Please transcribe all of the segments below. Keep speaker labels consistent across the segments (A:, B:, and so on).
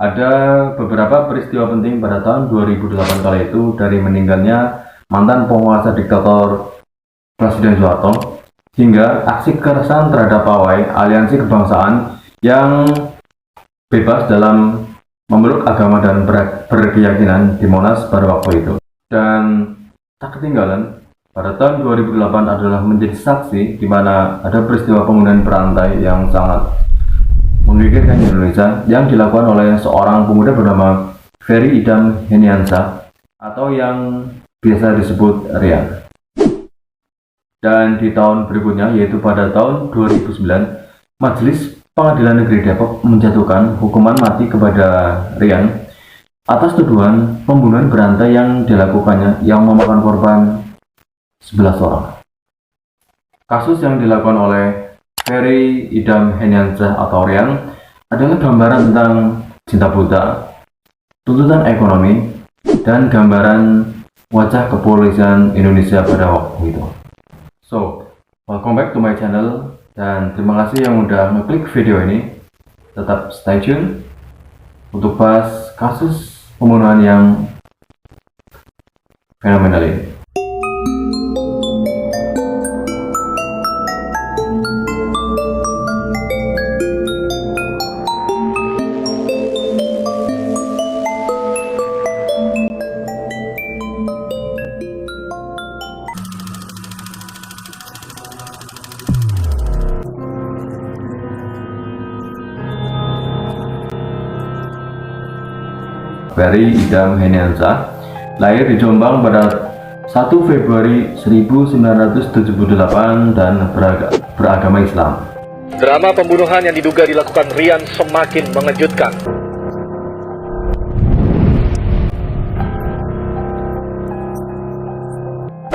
A: ada beberapa peristiwa penting pada tahun 2008 kala itu, dari meninggalnya mantan penguasa diktator Presiden Soeharto hingga aksi kekerasan terhadap pawai aliansi kebangsaan yang bebas dalam memeluk agama dan berkeyakinan di Monas pada waktu itu. Dan tak ketinggalan, pada tahun 2008 adalah menjadi saksi di mana ada peristiwa pembunuhan berantai yang sangat menggegerkan Indonesia yang dilakukan oleh seorang pemuda bernama Ferry Idam Heniansyah atau yang biasa disebut Rian. Dan di tahun berikutnya, yaitu pada tahun 2009, Majelis Pengadilan Negeri Depok menjatuhkan hukuman mati kepada Rian atas tuduhan pembunuhan berantai yang dilakukannya yang memakan korban 11 orang. Kasus yang dilakukan oleh Ferry Idam Heniansyah atau Rian adalah gambaran tentang cinta buta, tuntutan ekonomi, dan gambaran wajah kepolisian Indonesia pada waktu itu. So, welcome back to my channel, dan terima kasih yang udah ngeklik video ini. Tetap stay tune untuk bahas kasus pembunuhan yang fenomenal ini. Ferry Idam Heniansyah lahir di Jombang pada 1 Februari 1978 dan beragama Islam.
B: Drama pembunuhan yang diduga dilakukan Rian semakin mengejutkan.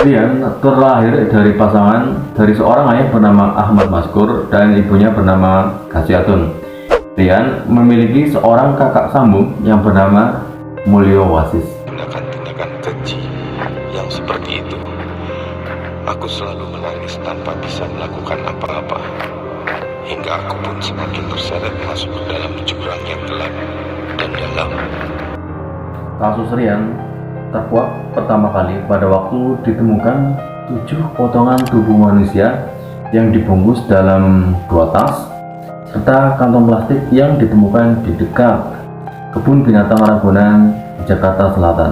A: Rian terlahir dari pasangan dari seorang ayah bernama Ahmad Maskur dan ibunya bernama Kasiatun. Rian memiliki seorang kakak sambung yang bernama Mulyo Wasis.
C: Tindakan-tindakan keji yang seperti itu, aku selalu menangis tanpa bisa melakukan apa-apa, hingga aku pun semakin terseret masuk ke dalam jurang yang gelap dan dalam.
A: Kasus Rian terkuak pertama kali pada waktu ditemukan 7 potongan tubuh manusia yang dibungkus dalam 2 tas serta kantong plastik yang ditemukan di dekat Kebun Binatang Ragunan, Jakarta Selatan.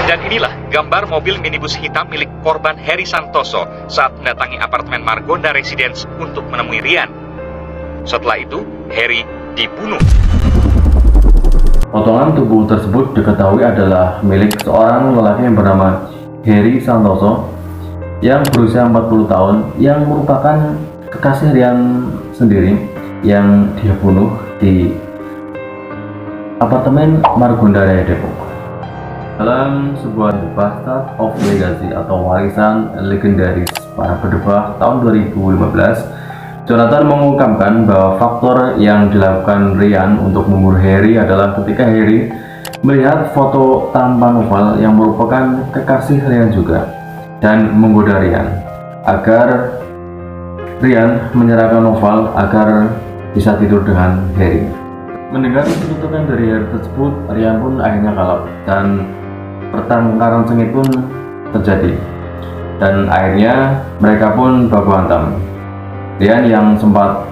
B: Dan inilah gambar mobil minibus hitam milik korban Heri Santoso saat mendatangi apartemen Margonda Residence untuk menemui Rian. Setelah itu, Heri dibunuh.
A: Potongan tubuh tersebut diketahui adalah milik seorang lelaki yang bernama Heri Santoso yang berusia 40 tahun yang merupakan kekasih Rian sendiri yang dia bunuh di apartemen Margonda Depok. Dalam sebuah Bastard of Legacy atau warisan legendaris para pedebah tahun 2015, Jonathan mengungkapkan bahwa faktor yang dilakukan Rian untuk membunuh Heri adalah ketika Heri melihat foto tanpa novel yang merupakan kekasih Rian juga dan menggoda Rian agar Rian menyerahkan novel agar bisa tidur dengan Heri. Mendengar tuntutan dari Heri tersebut, Rian pun akhirnya kalap dan pertengkaran sengit pun terjadi, dan akhirnya mereka pun baku hantam. Rian yang sempat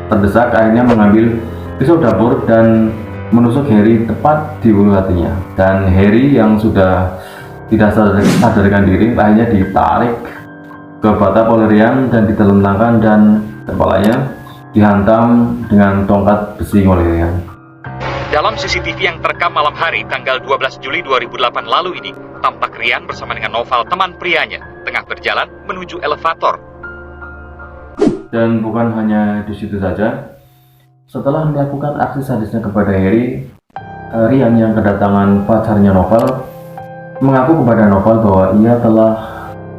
A: terdesak akhirnya mengambil pisau dapur dan menusuk Heri tepat di ulu hatinya, dan Heri yang sudah tidak sadarkan diri akhirnya ditarik ke batap oleh Rian dan ditelentangkan dan kepalanya dihantam dengan tongkat besi oleh Rian.
B: Dalam CCTV yang terekam malam hari tanggal 12 Juli 2008 lalu ini, tampak Rian bersama dengan Noval, teman prianya, tengah berjalan menuju elevator.
A: Dan bukan hanya di situ saja, setelah melakukan aksi sadisnya kepada Heri, Rian yang kedatangan pacarnya Noval mengaku kepada Noval bahwa ia telah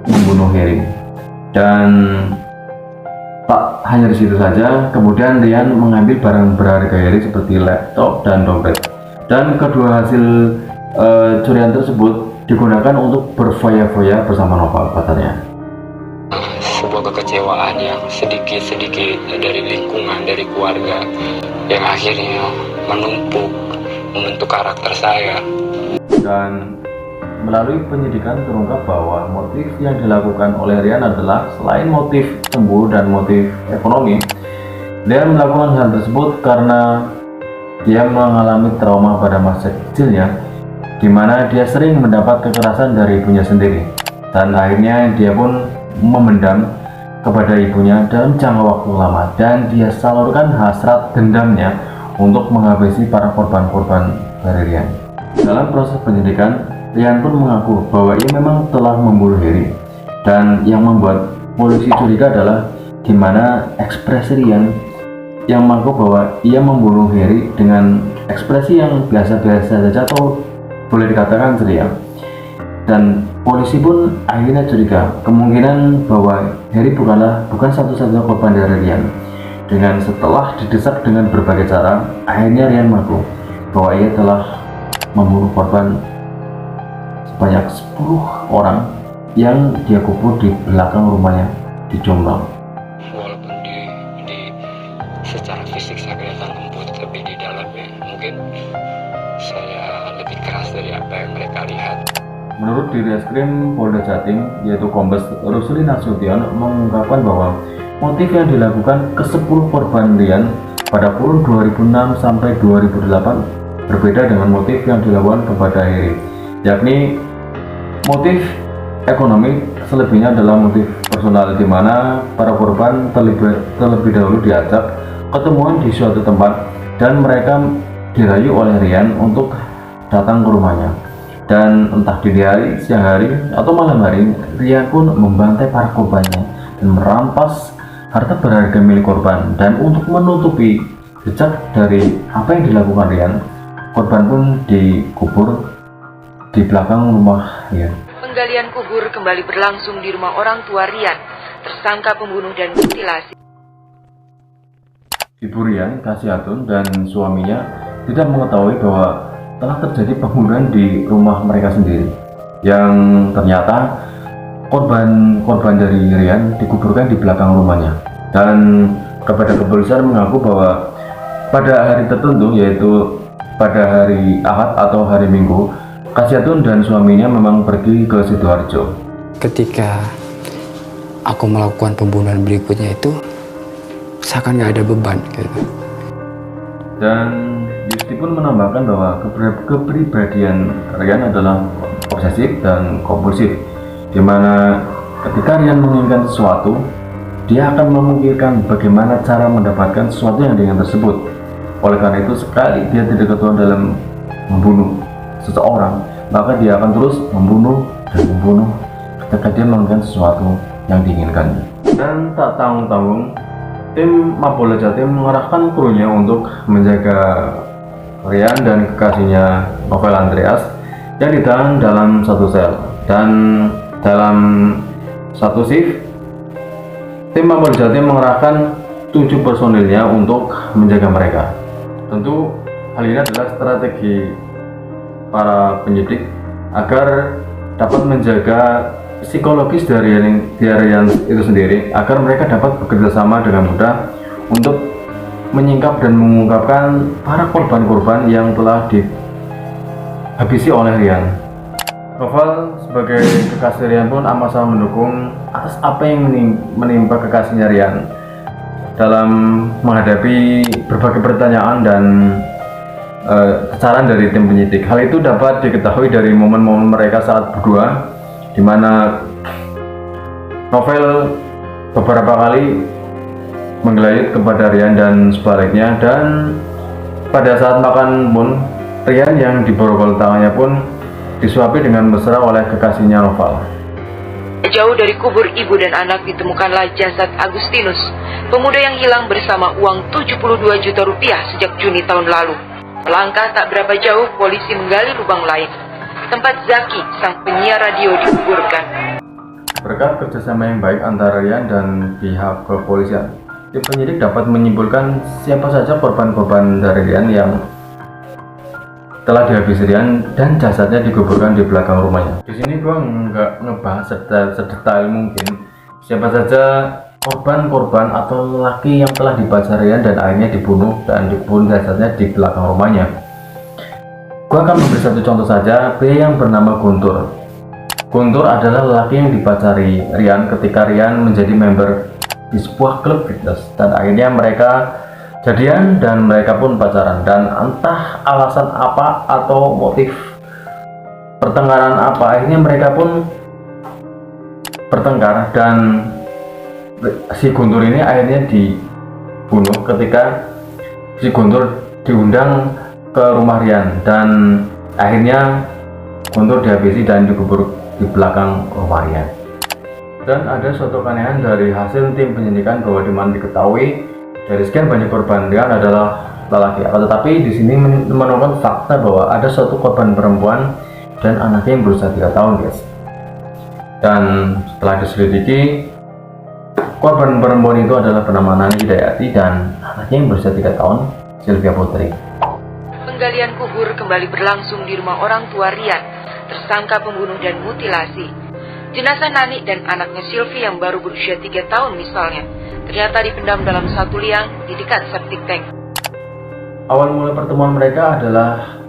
A: membunuh Heri. Dan tak hanya di situ saja, kemudian Rian mengambil barang berharga Heri seperti laptop dan dompet. Dan kedua hasil curian tersebut digunakan untuk berfoya-foya bersama Noval, pacarnya.
C: Sebuah kekecewaan yang sedikit-sedikit dari lingkungan, dari keluarga, yang akhirnya menumpuk
D: membentuk karakter saya.
A: Dan melalui penyidikan terungkap bahwa motif yang dilakukan oleh Rian adalah selain motif cemburu dan motif ekonomi, dia melakukan hal tersebut karena dia mengalami trauma pada masa kecilnya, di mana dia sering mendapat kekerasan dari ibunya sendiri, dan akhirnya dia pun memendam kepada ibunya dalam jangka waktu lama, dan dia salurkan hasrat dendamnya untuk menghabisi para korban-korban dari Rian. Dalam proses penyidikan, Rian pun mengaku bahwa ia memang telah membunuh Harry, dan yang membuat polisi curiga adalah di mana ekspresi Rian yang mengaku bahwa ia membunuh Harry dengan ekspresi yang biasa-biasa saja atau boleh dikatakan ceria. Dan polisi pun akhirnya curiga kemungkinan bahwa Harry bukan satu-satunya korban dari Rian. Dengan setelah didesak dengan berbagai cara, akhirnya Rian mengaku bahwa ia telah membunuh korban sebanyak 10 orang yang dia kubur di belakang rumahnya di Jombang.
D: Walaupun di secara fisik saya kelihatan lembut, tapi di dalamnya mungkin saya lebih keras dari apa yang mereka lihat.
A: Menurut Direskrim Polda Jatim, yaitu Kombes Rusli Nasution, mengungkapkan bahwa motif yang dilakukan ke 10 korban Rian pada kurun 2006 sampai 2008 berbeda dengan motif yang dilakukan kepada Harry, yakni motif ekonomi. Selebihnya adalah motif personal, di mana para korban terlebih dahulu diajak ketemuan di suatu tempat dan mereka dirayu oleh Rian untuk datang ke rumahnya. Dan entah di hari, siang hari, atau malam hari, Rian pun membantai para korbannya dan merampas harta berharga milik korban. Dan untuk menutupi jejak dari apa yang dilakukan Rian, korban pun dikubur di belakang rumah Rian.
E: Penggalian kubur kembali berlangsung di rumah orang tua Rian, tersangka pembunuh dan mutilasi.
A: Ibu Rian, Kasiatun, dan suaminya tidak mengetahui bahwa telah terjadi pembunuhan di rumah mereka sendiri, yang ternyata korban dari Rian dikuburkan di belakang rumahnya. Dan kepada kepolisian mengaku bahwa pada hari tertentu, yaitu pada hari Ahad atau hari Minggu, Kasiatun dan suaminya memang pergi ke Sidoarjo.
F: Ketika aku melakukan pembunuhan berikutnya itu seakan nggak ada beban gitu.
A: Dan Yusti pun menambahkan bahwa kepribadian Rian adalah obsesif dan kompulsif, di mana ketika Rian menginginkan sesuatu, dia akan memikirkan bagaimana cara mendapatkan sesuatu yang diinginkan tersebut. Oleh karena itu, sekali dia tidak ketahuan dalam membunuh seseorang, maka dia akan terus membunuh dan membunuh ketika dia menginginkan sesuatu yang diinginkannya. Dan tak tanggung-tanggung, tim Mapolda Jatim mengerahkan krunya untuk menjaga Rian dan kekasihnya Novel Andreas yang ditahan dalam satu sel. Dan dalam satu shift, tim Mapolda Jatim mengerahkan 7 personilnya untuk menjaga mereka. Tentu hal ini adalah strategi para penyidik agar dapat menjaga psikologis dari Rian itu sendiri, agar mereka dapat bekerja sama dengan mudah untuk menyingkap dan mengungkapkan para korban-korban yang telah dihabisi oleh Rian. Novel sebagai kekasih Rian pun amat sangat mendukung atas apa yang menimpa kekasihnya Rian dalam menghadapi berbagai pertanyaan dan saran dari tim penyidik. Hal itu dapat diketahui dari momen-momen mereka saat berdua, di mana Novel beberapa kali menggelayut kepada Rian dan sebaliknya, dan pada saat makan pun Rian yang diborgol tangannya pun disuapi dengan mesra oleh kekasihnya Novel.
E: Jauh dari kubur ibu dan anak ditemukanlah jasad Agustinus, pemuda yang hilang bersama uang 72 juta rupiah sejak Juni tahun lalu. Melangkah tak berapa jauh, polisi menggali lubang lain, tempat Zaki, sang penyiar radio, dikuburkan.
A: Berkat kerjasama yang baik antara Rian dan pihak kepolisian, tim penyidik dapat menyimpulkan siapa saja korban-korban dari Rian yang telah dihabisi Rian dan jasadnya dikuburkan di belakang rumahnya. Di sini gua nggak ngebahas sedetail mungkin siapa saja korban-korban atau lelaki yang telah dibaca Rian dan akhirnya dibunuh dan dikubur jasadnya di belakang rumahnya. Aku akan memberi satu contoh saja, pria yang bernama Guntur. Guntur adalah lelaki yang dipacari Rian ketika Rian menjadi member di sebuah klub fitness, dan akhirnya mereka jadian dan mereka pun pacaran. Dan entah alasan apa atau motif pertengkaran apa, akhirnya mereka pun bertengkar dan si Guntur ini akhirnya dibunuh ketika si Guntur diundang ke rumah Rian, dan akhirnya Guntur dihabisi dan dikubur di belakang rumah Rian. Dan ada suatu keanehan dari hasil tim penyidikan bahwa dimana diketahui dari sekian banyak korban Rian adalah lelaki. Tetapi di sini menemukan fakta bahwa ada suatu korban perempuan dan anaknya yang berusia 3 tahun, guys. Dan setelah diselidiki, korban perempuan itu adalah bernama Nani Hidayati dan anaknya yang berusia 3 tahun, Sylvia Putri.
E: Penggalian kubur kembali berlangsung di rumah orang tua Rian, tersangka pembunuh dan mutilasi. Jenazah Nani dan anaknya Sylvie yang baru berusia 3 tahun misalnya, ternyata dipendam dalam satu liang di dekat septic tank.
A: Awal mula pertemuan mereka adalah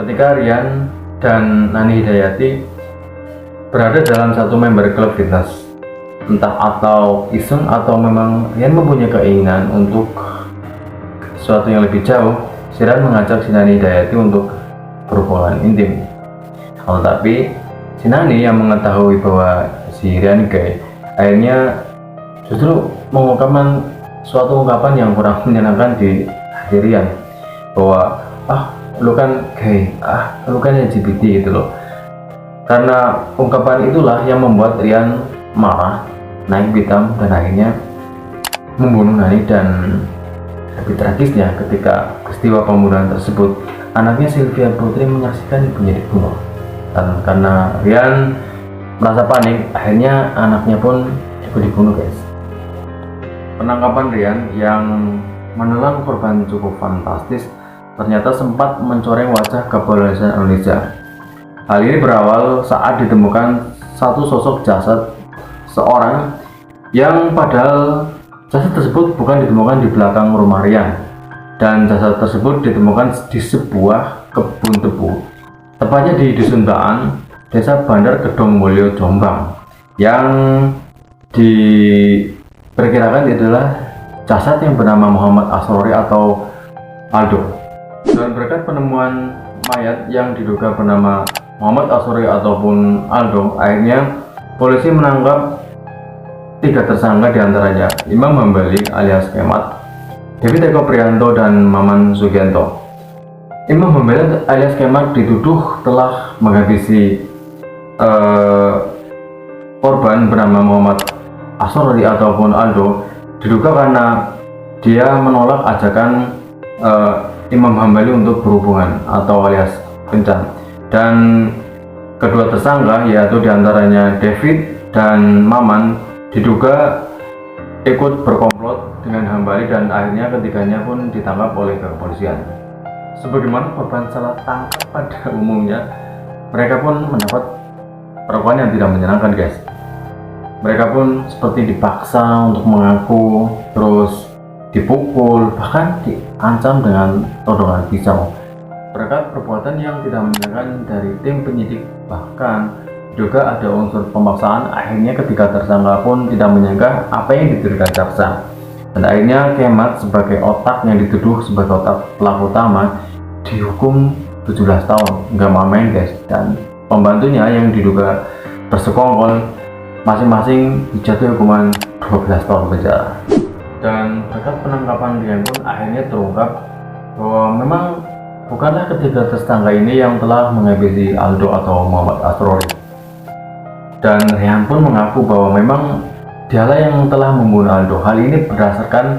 A: ketika Rian dan Nani Hidayati berada dalam satu member klub fitness. Entah atau iseng atau memang Rian mempunyai keinginan untuk sesuatu yang lebih jauh, si Rian mengajak si Nani Hidayati untuk berhubungan intim. Tetapi si Nani yang mengetahui bahwa si Rian gay, akhirnya justru mengungkapkan suatu ungkapan yang kurang menyenangkan di hati Rian, bahwa lu kan gay, lu kan LGBT gitu loh. Karena ungkapan itulah yang membuat Rian marah, naik pitam, dan akhirnya membunuh Nani. Dan lebih tragisnya, ketika peristiwa pembunuhan tersebut, anaknya Sylvia Putri menyaksikan ibunya dibunuh. Dan karena Rian merasa panik, akhirnya anaknya pun ikut dibunuh, guys. Penangkapan Rian yang menelan korban cukup fantastis ternyata sempat mencoreng wajah kepolisian Indonesia. Hal ini berawal saat ditemukan satu sosok jasad seorang yang padahal jasad tersebut bukan ditemukan di belakang rumah Rian, dan jasad tersebut ditemukan di sebuah kebun tebu, tepatnya di Dusun Baan, Desa Bandar Kedong Mulyo, Jombang, yang diperkirakan adalah jasad yang bernama Muhammad Asrori atau Aldo. Dan berkat penemuan mayat yang diduga bernama Muhammad Asrori ataupun Aldo, akhirnya polisi menangkap 3 tersangka, diantaranya Imam Hambali alias Kemat, Devi Teko Prianto, dan Maman Sugianto. Imam Hambali alias Kemat dituduh telah menghabisi korban bernama Muhammad Asrori ataupun Aldo, diduga karena dia menolak ajakan Imam Hambali untuk berhubungan atau alias kencan. Dan kedua tersangka, yaitu diantaranya David dan Maman, diduga ikut berkomplot dengan Hambali, dan akhirnya ketiganya pun ditangkap oleh kepolisian. Sebagaimana korban salah tangkap pada umumnya, mereka pun mendapat perlakuan yang tidak menyenangkan, guys. Mereka pun seperti dipaksa untuk mengaku, terus dipukul, bahkan diancam dengan todongan pisau. Berkat perbuatan yang tidak menyenangkan dari tim penyidik, bahkan juga ada unsur pemaksaan, akhirnya ketiga tersangka pun tidak menyangka apa yang dituduhkan jaksa. Dan akhirnya Kemat sebagai otak yang dituduh sebagai otak pelaku utama dihukum 17 tahun, nggak main, guys. Dan pembantunya yang diduga bersekongkol masing-masing dijatuhi hukuman 12 tahun penjara. Dan berkat penangkapan Rian pun akhirnya terungkap bahwa memang bukanlah ketiga tersangka ini yang telah menghabisi Aldo atau Muhammad Asrori. Dan Rian pun mengaku bahwa memang dialah yang telah membunuh Aldo. Hal ini berdasarkan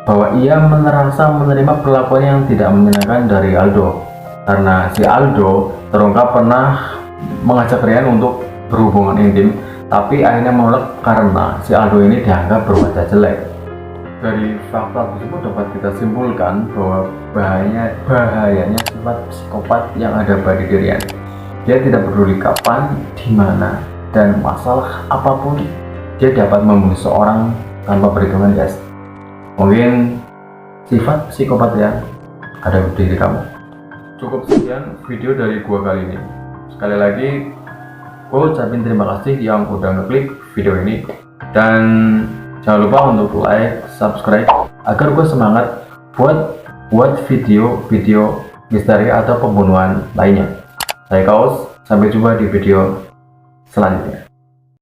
A: bahwa ia merasa menerima perlakuan yang tidak menyenangkan dari Aldo, karena si Aldo terungkap pernah mengajak Rian untuk berhubungan intim, tapi akhirnya menolak karena si Aldo ini dianggap berwajah jelek. Dari fakta tersebut dapat kita simpulkan bahwa bahayanya sifat psikopat yang ada pada dirinya. Dia tidak peduli kapan, di mana, dan masalah apapun, dia dapat membunuh seorang tanpa perhitungan, guys. Mungkin sifat psikopat yang ada di diri kamu. Cukup sekian video dari gua kali ini. Sekali lagi gua ucapin terima kasih yang udah ngeklik video ini, dan jangan lupa untuk like, subscribe agar gue semangat buat video-video misteri atau pembunuhan lainnya. Saya Kaos, sampai jumpa di video selanjutnya.